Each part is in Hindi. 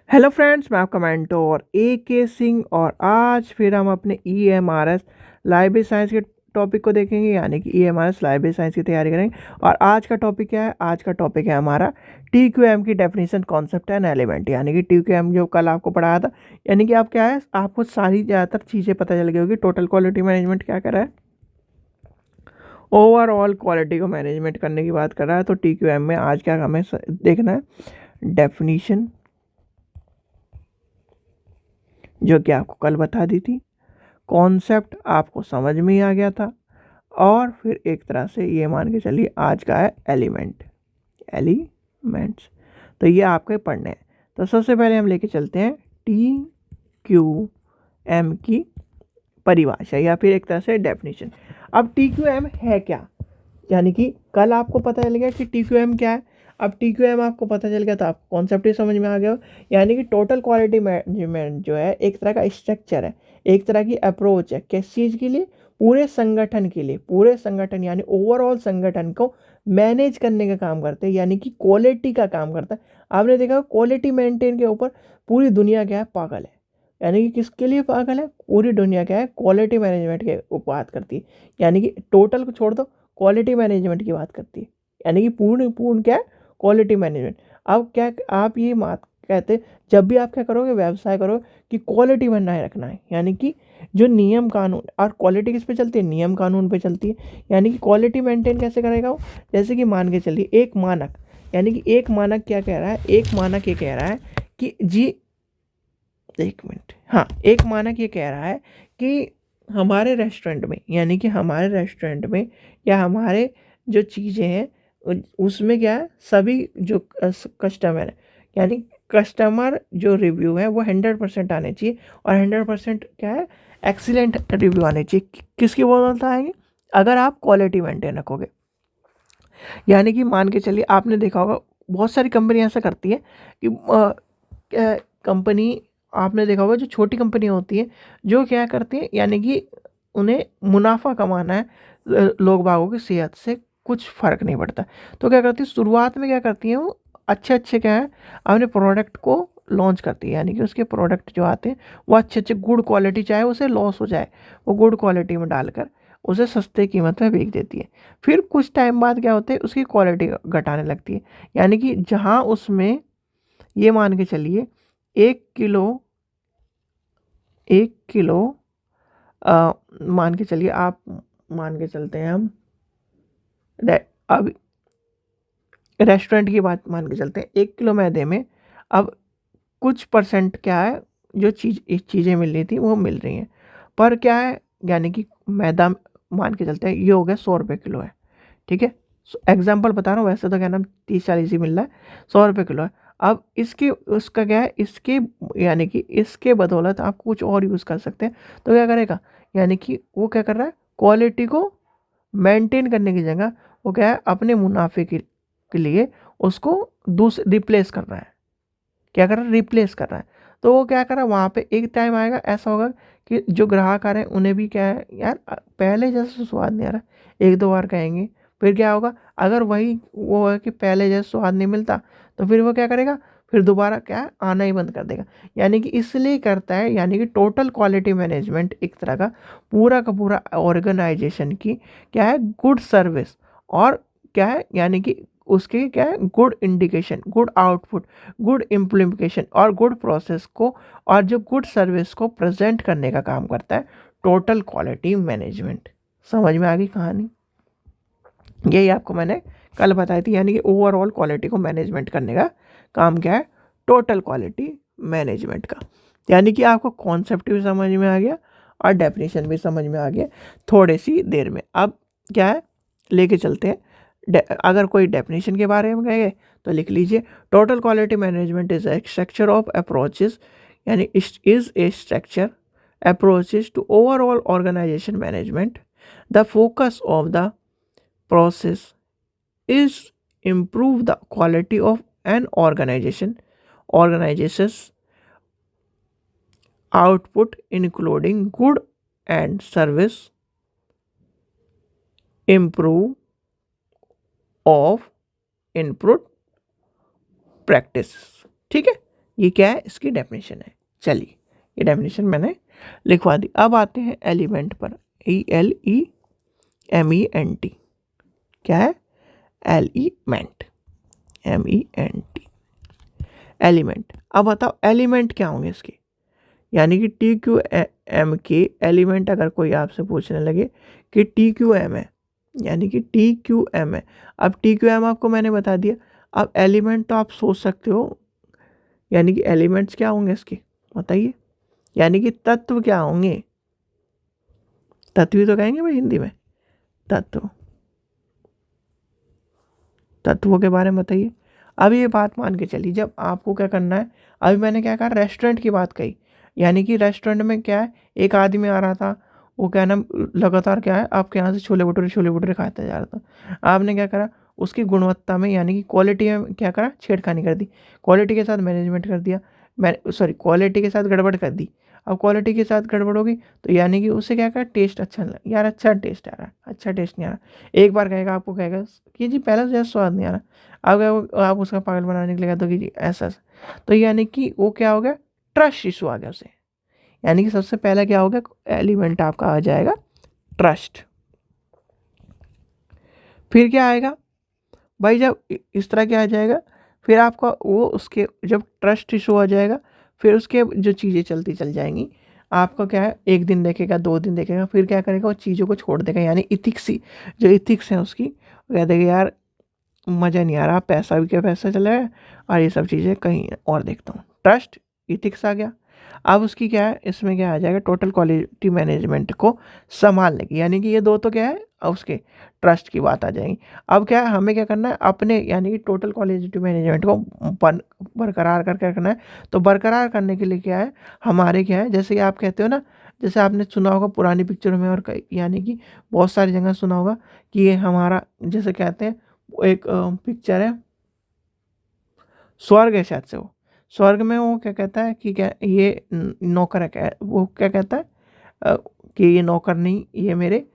हेलो फ्रेंड्स, मैं आपका मेंटोर के सिंह और आज फिर हम अपने EMRS लाइब्रेरी साइंस के टॉपिक को देखेंगे, यानी कि EMRS लाइब्रेरी साइंस की तैयारी करेंगे। और आज का टॉपिक क्या है? आज का टॉपिक है हमारा TQM की डेफिनेशन, कॉन्सेप्ट एंड एलिमेंट। यानी कि TQM जो कल आपको पढ़ाया था, यानी कि आप क्या है, आपको सारी ज़्यादातर चीज़ें पता चल गई होगी। टोटल क्वालिटी मैनेजमेंट क्या कर रहा है, ओवरऑल क्वालिटी को मैनेजमेंट करने की बात कर रहा है। तो TQM में आज क्या हमें देखना है, डेफिनीशन जो कि आपको कल बता दी थी, कॉन्सेप्ट आपको समझ में ही आ गया था, और फिर एक तरह से ये मान के चलिए आज का है एलिमेंट्स। तो ये आपके पढ़ने हैं। तो सबसे पहले हम लेके चलते हैं TQM की परिभाषा या फिर एक तरह से डेफिनेशन। अब TQM है क्या, यानी कि कल आपको पता चल गया कि TQM क्या है। अब TQM आपको पता चल गया तो आपको कॉन्सेप्ट ही समझ में आ गया। यानी कि टोटल क्वालिटी मैनेजमेंट जो है एक तरह का स्ट्रक्चर है, एक तरह की अप्रोच है। किस चीज़ के लिए? पूरे संगठन के लिए। पूरे संगठन यानी ओवरऑल संगठन को मैनेज करने का काम करते हैं, यानी कि क्वालिटी का काम करता है। आपने देखा क्वालिटी मेंटेन के ऊपर पूरी दुनिया क्या है, पागल है। यानी कि किसके लिए पागल है? पूरी दुनिया क्या है, क्वालिटी मैनेजमेंट के ऊपर बात करती है। यानी कि टोटल को छोड़ दो, क्वालिटी मैनेजमेंट की बात करती है। यानी कि पूर्ण पूर्ण क्या है, क्वालिटी मैनेजमेंट। अब क्या आप ये बात कहते, जब भी आप क्या करोगे, व्यवसाय करोगे, कि क्वालिटी बनाए रखना है। यानी कि जो नियम कानून, और क्वालिटी किस पे चलती है, नियम कानून पे चलती है। यानी कि क्वालिटी मेंटेन कैसे करेगा वो? जैसे कि मान के चलिए एक मानक, यानी कि एक मानक क्या कह रहा है, एक मानक ये कह रहा है कि जी, एक मिनट, हाँ, एक मानक ये कह रहा है कि हमारे रेस्टोरेंट में, यानी कि हमारे रेस्टोरेंट में या हमारे जो चीज़ें हैं उसमें क्या है, सभी जो कस्टमर है, यानी कस्टमर जो रिव्यू है वो 100% आने चाहिए। और 100% क्या है, एक्सीलेंट रिव्यू आने चाहिए। किसकी बदौलत आएंगे? अगर आप क्वालिटी मेंटेन रखोगे। यानी कि मान के चलिए, आपने देखा होगा बहुत सारी कंपनी ऐसा करती है कि कंपनी, आपने देखा होगा जो छोटी कंपनियां होती हैं, जो क्या करती हैं, यानी कि उन्हें मुनाफा कमाना है, लोग बागों की सेहत से कुछ फ़र्क नहीं पड़ता। तो क्या करती है, शुरुआत में क्या करती हैं वो, अच्छे अच्छे क्या है, अपने प्रोडक्ट को लॉन्च करती है। यानी कि उसके प्रोडक्ट जो आते हैं वो अच्छे अच्छे गुड क्वालिटी, चाहे उसे लॉस हो जाए, वो गुड क्वालिटी में डालकर उसे सस्ते कीमत में बेच देती है। फिर कुछ टाइम बाद क्या होता है, उसकी क्वालिटी घटाने लगती है। यानी कि जहाँ उसमें, ये मान के चलिए, 1 किलो, 1 किलो मान के चलिए आप, मान के चलते हैं हम, अब रेस्टोरेंट की बात मान के चलते हैं, 1 किलो मैदे में अब कुछ परसेंट क्या है, जो चीज़ें मिल रही थी वो मिल रही हैं, पर क्या है, यानी कि मैदा, मान के चलते हैं ये हो गया 100 रुपये किलो है। ठीक है, एग्जाम्पल बता रहा हूँ, वैसे तो क्या नाम 30-40 ही मिल रहा है, 100 रुपये किलो है। अब इसके उसका क्या है, इसके, यानी कि इसके बदौलत आप कुछ और यूज़ कर सकते हैं। तो क्या करेगा, यानी कि वो क्या कर रहा है, क्वालिटी को मेंटेन करने की जगह वो क्या है, अपने मुनाफे के लिए उसको दूसरे रिप्लेस कर रहा है। क्या कर रहा है, रिप्लेस कर रहा है। तो वो क्या कर रहा है, वहाँ पे एक टाइम आएगा, ऐसा होगा कि जो ग्राहक आ रहे हैं उन्हें भी क्या है, यार पहले जैसा स्वाद नहीं आ रहा, 1-2 बार कहेंगे। फिर क्या होगा, अगर वही वो है कि पहले जैसा स्वाद नहीं मिलता, तो फिर वो क्या करेगा, फिर दोबारा क्या है, आना ही बंद कर देगा। यानी कि इसलिए करता है, यानी कि टोटल क्वालिटी मैनेजमेंट एक तरह का पूरा ऑर्गेनाइजेशन की क्या है, गुड सर्विस, और क्या है, यानी कि उसके क्या है, good indication, good output, good implementation और गुड प्रोसेस को, और जो गुड सर्विस को प्रेजेंट करने का काम करता है टोटल क्वालिटी मैनेजमेंट। समझ में आ गई कहानी? यही आपको मैंने कल बताई थी। यानी कि ओवरऑल क्वालिटी को मैनेजमेंट करने का काम क्या है, टोटल क्वालिटी मैनेजमेंट का। यानी कि आपको कॉन्सेप्ट भी समझ में आ गया और डेफिनेशन भी समझ में आ गया थोड़ी सी देर में। अब क्या है, लेके चलते हैं, अगर कोई डेफिनेशन के बारे में कहे तो लिख लीजिए, total quality management is a structure of approaches, यानी is a structure approaches to overall organisation management. The focus of the process is improve the quality of an organization's output, including good and service, improve of input practices। ठीक है, ये क्या है, इसकी डेफिनेशन है। चलिए ये डेफिनेशन मैंने लिखवा दी। अब आते हैं एलिमेंट पर। ELEMENT क्या है, एलिमेंट, MENT एलिमेंट। अब बताओ एलिमेंट क्या होंगे इसके, यानी कि TQM के एलिमेंट अगर कोई आपसे पूछने लगे कि TQM है, यानी कि TQM है। अब TQM आपको मैंने बता दिया। अब एलिमेंट तो आप सोच सकते हो, यानी कि एलिमेंट्स क्या होंगे इसके बताइए, यानी कि तत्व क्या होंगे, तत्व ही तो कहेंगे भाई हिंदी में, तत्व, तत्वों के बारे में बताइए। अब ये बात मान के चलिए, जब आपको क्या करना है, अभी मैंने क्या कहा, रेस्टोरेंट की बात कही, यानी कि रेस्टोरेंट में क्या है, एक आदमी आ रहा था, वो क्या ना लगातार क्या है आपके यहाँ से छोले भटूरे खाते जा रहा था। आपने क्या करा, उसकी गुणवत्ता में यानी कि क्वालिटी में क्या करा, छेड़खानी कर दी, क्वालिटी के साथ मैनेजमेंट कर दिया, क्वालिटी के साथ गड़बड़ कर दी। अब क्वालिटी के साथ गड़बड़ होगी तो यानी कि उससे क्या करा, टेस्ट अच्छा नहीं, यार अच्छा टेस्ट आ रहा है, अच्छा टेस्ट नहीं आ रहा। एक बार कहेगा, आपको कहेगा कि जी पहले से ज़्यादा स्वाद नहीं आ रहा। अब आप उसका पागल बनाने के लिए तो कि जी ऐसा, तो यानी कि वो क्या हो गया, ट्रस्ट इशू आ गया उसे। यानी कि सबसे पहला क्या होगा, एलिमेंट आपका आ जाएगा ट्रस्ट। फिर क्या आएगा भाई, जब इस तरह क्या आ जाएगा, फिर आपका वो उसके जब ट्रस्ट इशू आ जाएगा, फिर उसके जो चीज़ें चलती चल जाएंगी, आपका क्या है, एक दिन देखेगा, 2 दिन देखेगा, फिर क्या करेगा, वो चीज़ों को छोड़ देगा। यानी इथिक्स ही, जो इथिक्स है उसकी, वो कह देगा यार मज़ा नहीं आ रहा, पैसा भी क्या पैसा चला है, और ये सब चीज़ें कहीं और देखता हूँ। ट्रस्ट, इथिक्स आ गया। अब उसकी क्या है, इसमें क्या आ जाएगा, टोटल क्वालिटी मैनेजमेंट को संभालने की, यानी कि ये दो तो क्या है, अब उसके ट्रस्ट की बात आ जाएगी। अब क्या है, हमें क्या करना है, अपने यानी कि टोटल क्वालिटी मैनेजमेंट को बरकरार करके रखना है। तो बरकरार करने के लिए क्या है, हमारे क्या है, जैसे कि आप कहते हो ना, जैसे आपने सुना होगा पुरानी पिक्चरों में, और यानी कि बहुत सारी जगह सुना होगा कि ये हमारा, जैसे कहते हैं, एक पिक्चर है स्वर्ग है शायद से, वो स्वर्ग में वो क्या कहता है कि क्या ये नौकर है, क्या वो क्या कहता है, अ, कि ये नौकर नहीं, ये मेरे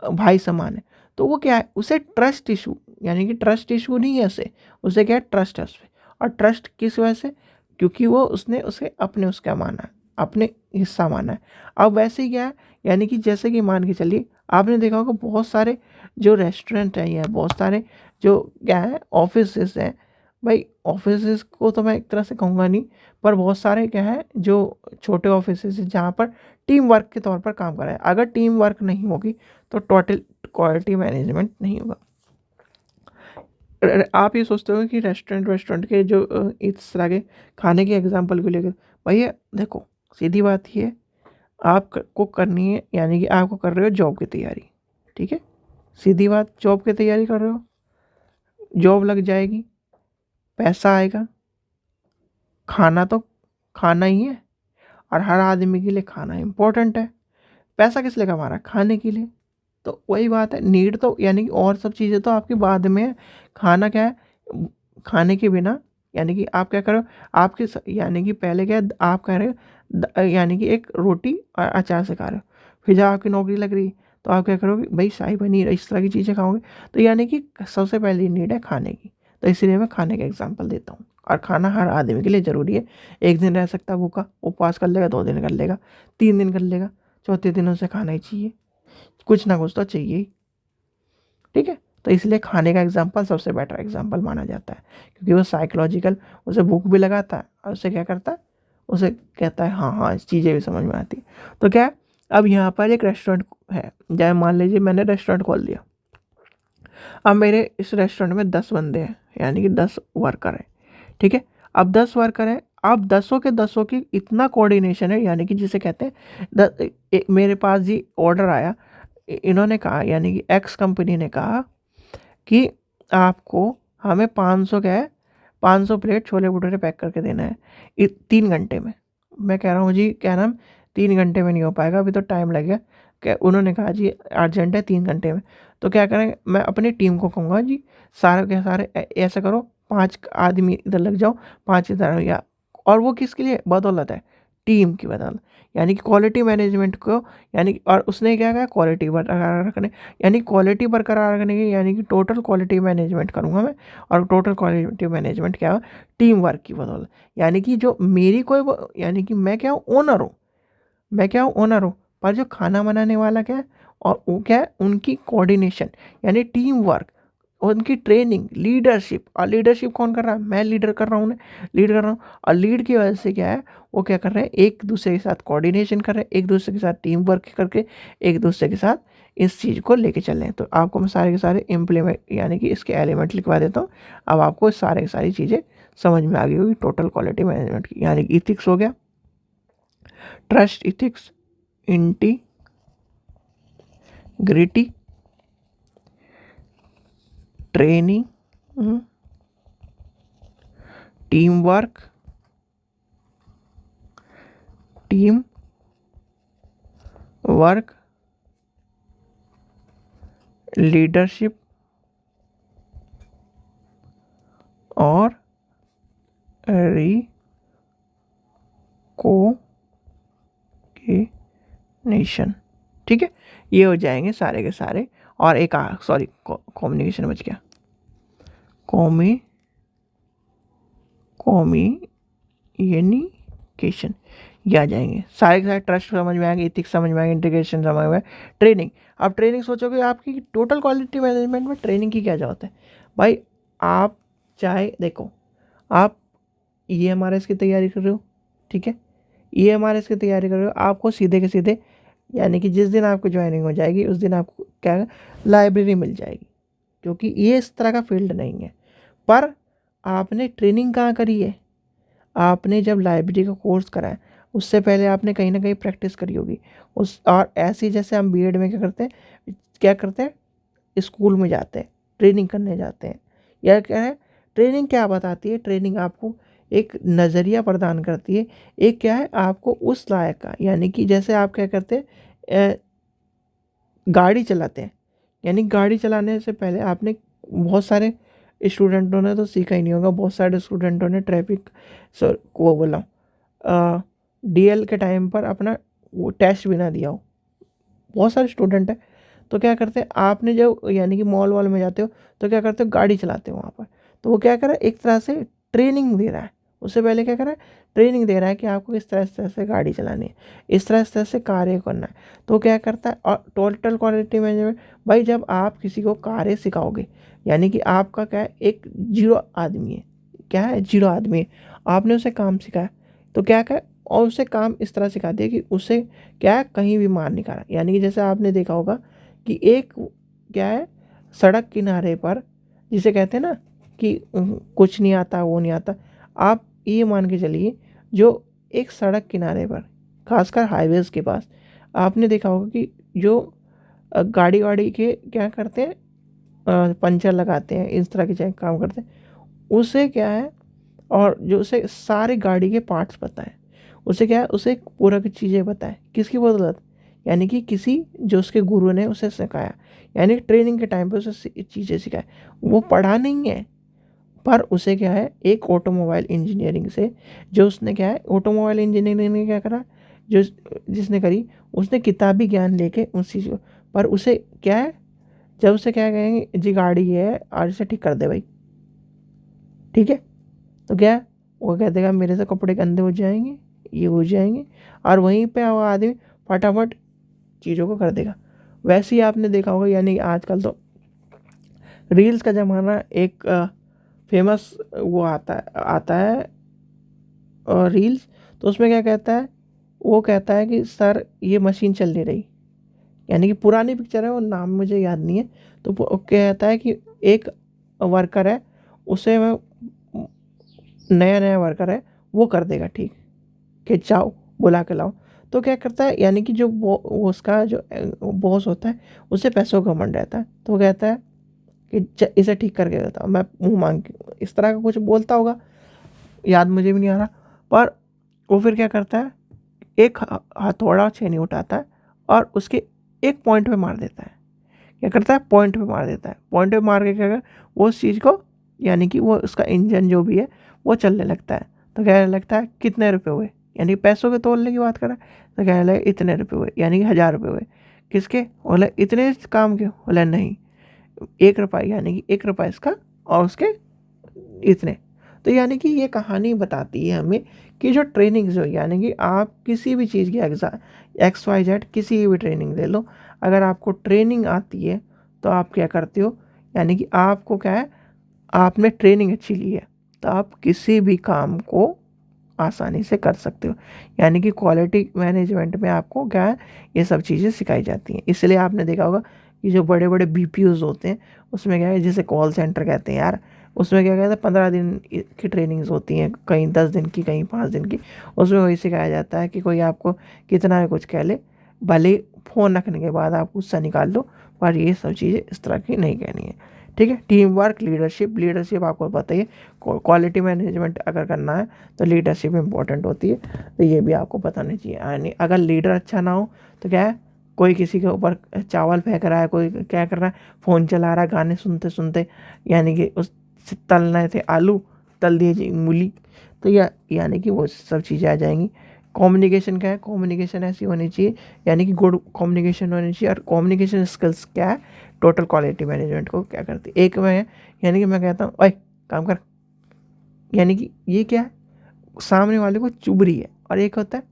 भाई समान है। तो वो क्या है, उसे ट्रस्ट इशू, यानी कि ट्रस्ट इशू नहीं है उसे क्या है, ट्रस्ट है उस पर। और ट्रस्ट किस वजह से, क्योंकि वो उसने उसे अपने उसका माना है, अपने हिस्सा माना है। अब वैसे ही क्या है, यानी कि जैसे कि मान के चलिए, आपने देखा होगा बहुत सारे जो रेस्टोरेंट हैं, या बहुत सारे जो क्या है ऑफिस हैं, भाई ऑफिस को तो मैं एक तरह से कहूँगा नहीं, पर बहुत सारे क्या है जो छोटे ऑफिस हैं जहाँ पर टीम वर्क के तौर पर काम कर रहा है। अगर टीम वर्क नहीं होगी तो टोटल क्वालिटी मैनेजमेंट नहीं होगा। आप ये सोचते हो कि रेस्टोरेंट के जो इस तरह के खाने के एग्जांपल को लेकर, भैया देखो सीधी बात ये है, आपको करनी है, यानी कि आपको कर रहे हो जॉब की तैयारी, ठीक है, सीधी बात, जॉब की तैयारी कर रहे हो, जॉब लग जाएगी, पैसा आएगा, खाना तो खाना ही है, और हर आदमी के लिए खाना इम्पोर्टेंट है। पैसा किस लिए कमा रहा है, खाने के लिए। तो वही बात है, नीड तो यानी कि और सब चीज़ें तो आपकी बाद में है, खाना क्या है, खाने के बिना, यानी कि आप क्या करो, आपके यानी कि पहले क्या है, आप कह रहे हो यानी कि एक रोटी और अचार से खा रहे हो, फिर जब आपकी नौकरी लग रही तो आप क्या करोगे, भाई शाही पनीर इस तरह की चीज़ें खाओगे। तो यानी कि सबसे पहली नीड है खाने की, तो इसलिए मैं खाने का एग्जाम्पल देता हूँ। और खाना हर आदमी के लिए ज़रूरी है। एक दिन रह सकता है भूखा, उपवास कर लेगा, 2 दिन कर लेगा, 3 दिन कर लेगा, चौथे दिन उसे खाना ही चाहिए, कुछ ना कुछ तो चाहिए ही, ठीक है। तो इसलिए खाने का एग्जाम्पल सबसे बेटर एग्जाम्पल माना जाता है, क्योंकि वो साइकोलॉजिकल, उसे भूख भी लगाता है, और उसे क्या करता है, उसे कहता है हाँ हाँ, इस चीज़ें भी समझ में आती है। तो क्या है, अब यहाँ पर एक रेस्टोरेंट है, जैसे मान लीजिए मैंने रेस्टोरेंट खोल दिया। अब मेरे इस रेस्टोरेंट में 10 बंदे हैं, यानी कि 10 वर्कर हैं, ठीक है। अब 10 वर्कर हैं, अब 10 के 10 की इतना कोऑर्डिनेशन है, यानी कि जिसे कहते हैं मेरे पास जी ऑर्डर आया, इन्होंने कहा, यानी कि एक्स कंपनी ने कहा कि आपको हमें 500 क्या है, 500 प्लेट छोले भटूरे पैक करके देना है 3 घंटे में। मैं कह रहा हूँ जी क्या नाम, 3 घंटे में नहीं हो पाएगा, अभी तो टाइम लगेगा। क्या उन्होंने कहा जी अर्जेंट है 3 घंटे में। तो क्या करें, मैं अपनी टीम को कहूँगा जी सारे के सारे ऐसा करो, 5 आदमी इधर लग जाओ, 5 इधर, या और वो किसके लिए बदौलत है, टीम की बदौलत, यानी कि क्वालिटी मैनेजमेंट को, यानी कि और उसने क्या कहा, क्वालिटी बरकरार रखने, यानी क्वालिटी बरकरार रखने की, यानी कि टोटल क्वालिटी मैनेजमेंट करूँगा मैं। और टोटल क्वालिटी मैनेजमेंट क्या है, टीम वर्क की बदौलत, यानी कि जो मेरी यानी कि मैं क्या हूँ, ओनर हूँ, मैं क्या हूँ, ओनर हूँ, पर जो खाना बनाने वाला क्या है, और वो क्या है, उनकी कोऑर्डिनेशन यानी टीम वर्क, उनकी ट्रेनिंग, लीडरशिप, और लीडरशिप कौन कर रहा है, मैं लीडर कर रहा हूँ, लीड कर रहा हूँ। और लीड की वजह से क्या है, वो क्या कर रहे हैं, एक दूसरे के साथ कोऑर्डिनेशन कर रहे हैं, एक दूसरे के साथ टीम वर्क करके एक दूसरे के साथ इस चीज़ को लेके चल रहे हैं। तो आपको मैं सारे के सारे इम्प्लीमेंट, यानी कि इसके एलिमेंट लिखवा देता हूँ। अब आपको सारे की सारी चीज़ें समझ में आ गई होगी टोटल क्वालिटी मैनेजमेंट की, यानी कि इथिक्स हो गया, trust ethics, integrity, training, team work, leadership और रिकॉग्निशन। ठीक है, ये हो जाएंगे सारे के सारे। और एक सॉरी, कम्युनिकेशन बच गया, कम्युनिकेशन, ये आ जाएंगे सारे के सारे। ट्रस्ट समझ में आएंगे, इथिक्स समझ में आएंगे, इंटीग्रेशन समझ में आएगा, ट्रेनिंग। अब ट्रेनिंग सोचोगे आपकी टोटल क्वालिटी मैनेजमेंट में ट्रेनिंग की क्या जरूरत है भाई। आप चाहे देखो, आप EMRS की तैयारी कर रहे हो, ठीक है, EMRS की तैयारी कर रहे हो, आपको सीधे के सीधे, यानी कि जिस दिन आपको ज्वाइनिंग हो जाएगी उस दिन आपको क्या, लाइब्रेरी मिल जाएगी, क्योंकि ये इस तरह का फील्ड नहीं है। पर आपने ट्रेनिंग कहाँ करी है, आपने जब लाइब्रेरी का कोर्स करा है उससे पहले आपने कहीं ना कहीं प्रैक्टिस करी होगी उस। और ऐसे जैसे हम B.Ed में क्या करते हैं, स्कूल में जाते हैं, ट्रेनिंग करने जाते हैं, या क्या है, ट्रेनिंग क्या बताती है, ट्रेनिंग आपको एक नज़रिया प्रदान करती है, एक क्या है, आपको उस लायक का, यानी कि जैसे आप क्या करते हैं, गाड़ी चलाते हैं, यानी गाड़ी चलाने से पहले आपने, बहुत सारे स्टूडेंटों ने तो सीखा ही नहीं होगा, बहुत सारे स्टूडेंटों ने ट्रैफिक को बोला DL के टाइम पर अपना वो टेस्ट भी ना दिया हो, बहुत सारे स्टूडेंट हैं। तो क्या करते हैं, आपने जब यानी कि मॉल वॉल में जाते हो तो क्या करते हो, गाड़ी चलाते हो वहाँ पर, तो वो क्या कर रहा है, एक तरह से ट्रेनिंग दे रहा है। उससे पहले क्या कर रहा है, ट्रेनिंग दे रहा है कि आपको इस तरह से गाड़ी चलानी है, इस तरह से कार्य करना है। तो क्या करता है, और टोटल क्वालिटी मैनेजमेंट, भाई जब आप किसी को कार्य सिखाओगे, यानी कि आपका क्या है, एक जीरो आदमी है, क्या है, जीरो आदमी है, आपने उसे काम सिखाया, तो क्या क्या, और उसे काम इस तरह सिखा दिया कि उसे क्या है, कहीं भी मार नहीं खा रहा। यानी कि जैसे आपने देखा होगा कि एक क्या है, सड़क किनारे पर, जिसे कहते हैं ना कि कुछ नहीं आता, वो नहीं आता, आप ये मान के चलिए, जो एक सड़क किनारे पर, खासकर हाईवेज के पास, आपने देखा होगा कि जो गाड़ी वाड़ी के क्या करते हैं, पंचर लगाते हैं, इस तरह के चाहे काम करते हैं, उसे क्या है, और जो उसे सारे गाड़ी के पार्ट्स पता है, उसे क्या है, उसे पूरा की चीज़ें पता है, किसकी बदौलत, यानी कि किसी जो उसके गुरु ने उसे सिखाया, यानी ट्रेनिंग के टाइम पे उसे चीज़ें सिखाए, वो पढ़ा नहीं है, पर उसे क्या है, एक ऑटोमोबाइल इंजीनियरिंग से, जो उसने क्या है, ऑटोमोबाइल इंजीनियरिंग ने क्या करा, जो जिसने करी, उसने किताबी ज्ञान लेके उस चीज़ को, पर उसे क्या है, जब उसे क्या कहेंगे, जी गाड़ी है आज से ठीक कर दे भाई, ठीक है, तो क्या है, वो कह देगा मेरे से कपड़े गंदे हो जाएंगे, ये हो जाएंगे, और वहीं पे वो आदमी फटाफट चीज़ों को कर देगा। वैसे ही आपने देखा होगा, यानी आजकल तो रील्स का ज़माना, एक फेमस वो आता है और रील्स, तो उसमें क्या कहता है, वो कहता है कि सर ये मशीन चल नहीं रही, यानी कि पुरानी पिक्चर है, वो नाम मुझे याद नहीं है। तो वो कहता है कि एक वर्कर है, उसे मैं, नया नया वर्कर है, वो कर देगा ठीक, कि जाओ बुला के लाओ। तो क्या करता है, यानी कि जो वो उसका जो बॉस होता है, उसे पैसों का घमंड रहता है, तो वो कहता है कि इसे ठीक करके देता हूँ मैं, मुँह मांग के, इस तरह का कुछ बोलता होगा, याद मुझे भी नहीं आ रहा। पर वो फिर क्या करता है, एक हथौड़ा छेनी उठाता है और उसके एक पॉइंट पे मार देता है, क्या करता है, पॉइंट पे मार देता है, पॉइंट पे मार के क्या कर, वो उस चीज़ को, यानी कि वो उसका इंजन जो भी है वो चलने लगता है। तो क्या लगता है, कितने रुपए हुए, यानी पैसों के तोलने की बात कर रहा है तो कह रहा इतने रुपये हुए, यानी कि 1000 रुपये हुए। किसके? बोले इतने काम के। बोले नहीं, 1 रुपया, यानी कि 1 रुपया इसका और उसके इतने। तो यानी कि ये कहानी बताती है हमें कि जो ट्रेनिंग जो, यानी कि आप किसी भी चीज़ की XYZ किसी भी ट्रेनिंग ले लो, अगर आपको ट्रेनिंग आती है तो आप क्या करते हो, यानी कि आपको क्या है, आपने ट्रेनिंग अच्छी ली है तो आप किसी भी काम को आसानी से कर सकते हो। यानी कि क्वालिटी मैनेजमेंट में आपको क्या है, ये सब चीज़ें सिखाई जाती हैं। इसलिए आपने देखा होगा कि जो बड़े बड़े BPOs होते हैं उसमें क्या है, जैसे कॉल सेंटर कहते हैं यार, उसमें क्या कहते हैं 15 दिन की ट्रेनिंग्स होती हैं, कहीं 10 दिन की, कहीं 5 दिन की। उसमें वही सिखाया जाता है कि कोई आपको कितना भी कुछ कह ले, भले फ़ोन रखने के बाद आप गुस्सा निकाल लो, पर ये सब चीज़ें इस तरह की नहीं कहनी है। ठीक है। टीम वर्क, लीडरशिप आपको पता ही है। क्वालिटी मैनेजमेंट अगर करना है तो लीडरशिप इंपॉर्टेंट होती है, तो ये भी आपको पता नहीं चाहिए। यानी अगर लीडर अच्छा ना हो तो क्या है, कोई किसी के ऊपर चावल फेंक रहा है, कोई क्या कर रहा है, फ़ोन चला रहा है गाने सुनते सुनते, यानी कि उस तल रहे थे आलू, तल दिए जी मूली, तो यानी कि वो सब चीज़ें आ जाएंगी। कम्युनिकेशन क्या है, कम्युनिकेशन ऐसी होनी चाहिए, यानी कि गुड कम्युनिकेशन होनी चाहिए। और कम्युनिकेशन स्किल्स क्या है, टोटल क्वालिटी मैनेजमेंट को क्या करती है। एक मैं, यानी कि मैं कहता हूँ ओए काम कर, यानी कि ये क्या है, सामने वाले को चुभ रही है। और एक होता है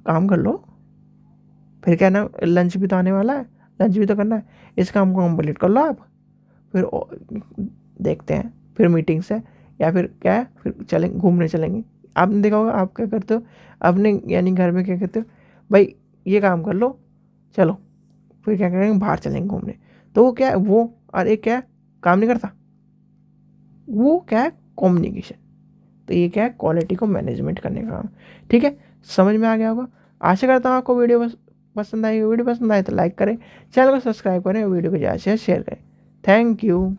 काम कर लो, फिर क्या ना, लंच भी तो आने वाला है, लंच भी तो करना है, इस काम को कंप्लीट कर लो आप, फिर देखते हैं, फिर मीटिंग्स है, या फिर क्या है, फिर चलेंगे घूमने चलेंगे। आपने देखा होगा आप क्या करते हो अपने, यानी घर में क्या कहते हो, भाई ये काम कर लो चलो, फिर क्या करेंगे, बाहर चलेंगे घूमने। तो वो क्या है, वो और एक क्या है, काम नहीं करता, वो क्या है, कम्युनिकेशन। तो ये क्या है, क्वालिटी को मैनेजमेंट करने का काम। ठीक है, समझ में आ गया होगा। आशा करता हूँ आपको वीडियो पसंद आई। वीडियो पसंद आए तो लाइक करें, चैनल को सब्सक्राइब करें, वीडियो को ज़्यादा से शेयर करें। Thank you.